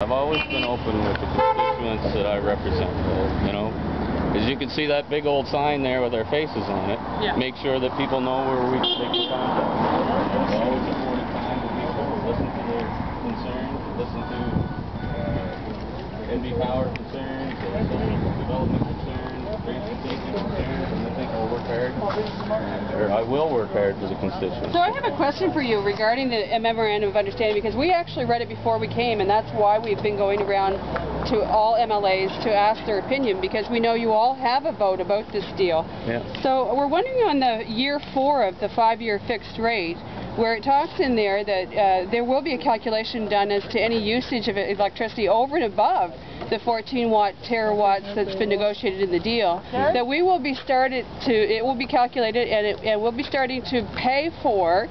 I've always been open with the constituents that I represent, you know. As you can see that big old sign there with our faces on it, yeah. Make sure that people know where they can contact us. I've always afforded time to people, listen to their concerns, listen to NB Power concerns, development concerns, transportation concerns, and I think I'll work hard, or I will work hard for the constituents. So I have a question for you regarding the Memorandum of Understanding, because we actually read it before we came, and that's why we've been going around to all MLAs to ask their opinion, because we know you all have a vote about this deal. Yeah. So we're wondering on the year 4 of the 5-year fixed rate, where it talks in there that there will be a calculation done as to any usage of electricity over and above the 14 terawatts that's been negotiated in the deal, that we will be it will be calculated, and we'll be starting to pay for,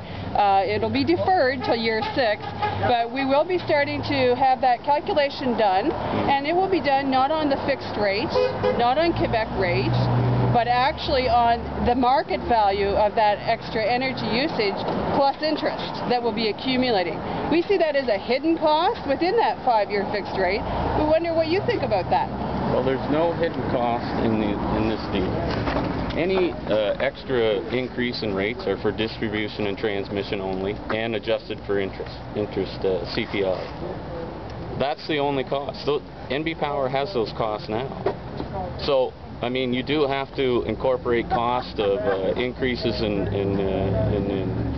it'll be deferred till year 6, but we will be starting to have that calculation done, and it will be done not on the fixed rate, not on Quebec rate, but actually on the market value of that extra energy usage plus interest that will be accumulating. We see that as a hidden cost within that 5-year fixed rate. We wonder what you think about that. Well, there's no hidden cost in this deal. Any extra increase in rates are for distribution and transmission only, and adjusted for interest CPI. That's the only cost. So NB Power has those costs now. So I mean, you do have to incorporate cost of increases in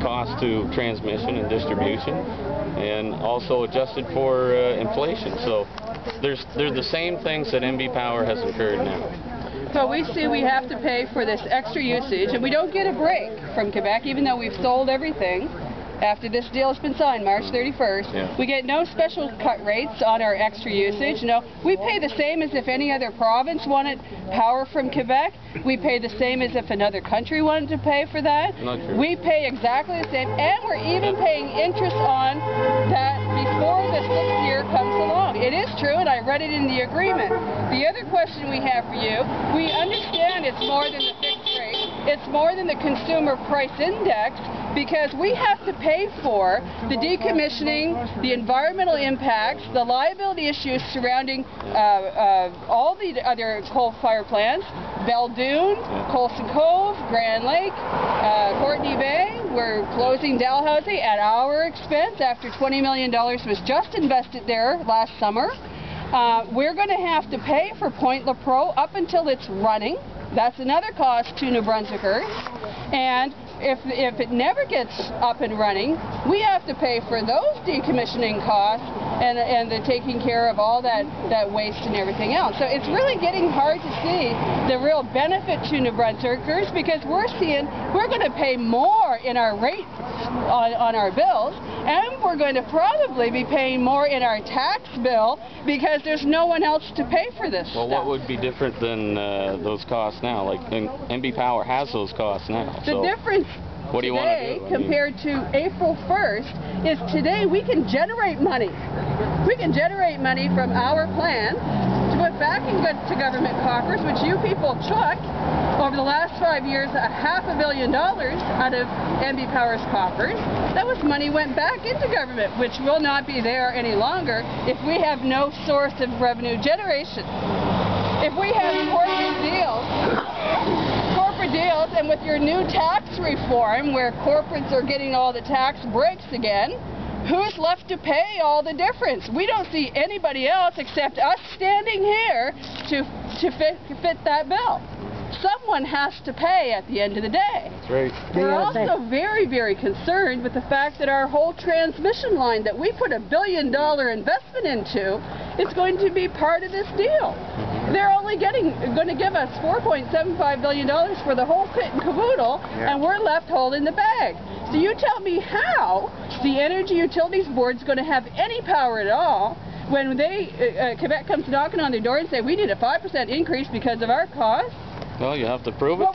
cost to transmission and distribution, and also adjusted for inflation. So they're the same things that NB Power has incurred now. So we see we have to pay for this extra usage, and we don't get a break from Quebec, even though we've sold everything. After this deal has been signed, March 31st, yeah. We get no special cut rates on our extra usage. No, we pay the same as if any other province wanted power from Quebec. We pay the same as if another country wanted to pay for that. Not true. We pay exactly the same, and we're even paying interest on that before the 6th year comes along. It is true, and I read it in the agreement. The other question we have for you, we understand it's more than the fixed rate. It's more than the consumer price index, because we have to pay for the decommissioning, the environmental impacts, the liability issues surrounding all the other coal-fired plants, Beldoon, Colson Cove, Grand Lake, Courtney Bay. We're closing Dalhousie at our expense after $20 million was just invested there last summer. We're going to have to pay for Point Lepreau up until it's running. That's another cost to New Brunswickers. And if it never gets up and running, we have to pay for those decommissioning costs and the taking care of all that waste and everything else. So it's really getting hard to see the real benefit to New Brunswickers, because we're going to pay more in our rates on our bills, and we're going to probably be paying more in our tax bill because there's no one else to pay for this stuff. What would be different than those costs now? Like, NB Power has those costs now. The difference what do you want to do? Compared to April 1st is today we can generate money. We can generate money from our plan to put back into government coffers, which you people took over the last 5 years, $500 million out of NB Power's coffers. That was money went back into government, which will not be there any longer if we have no source of revenue generation. If we have corporate deals, and with your new tax reform where corporates are getting all the tax breaks again, who's left to pay all the difference? We don't see anybody else except us standing here to fit that bill. Someone has to pay at the end of the day. That's right. We're also very, very concerned with the fact that our whole transmission line that we put $1 billion investment into is going to be part of this deal. They're only going to give us $4.75 billion for the whole kit and caboodle, and we're left holding the bag. So you tell me how the Energy Utilities Board is going to have any power at all when Quebec comes knocking on their door and say we need a 5% increase because of our costs. Well, you have to prove it.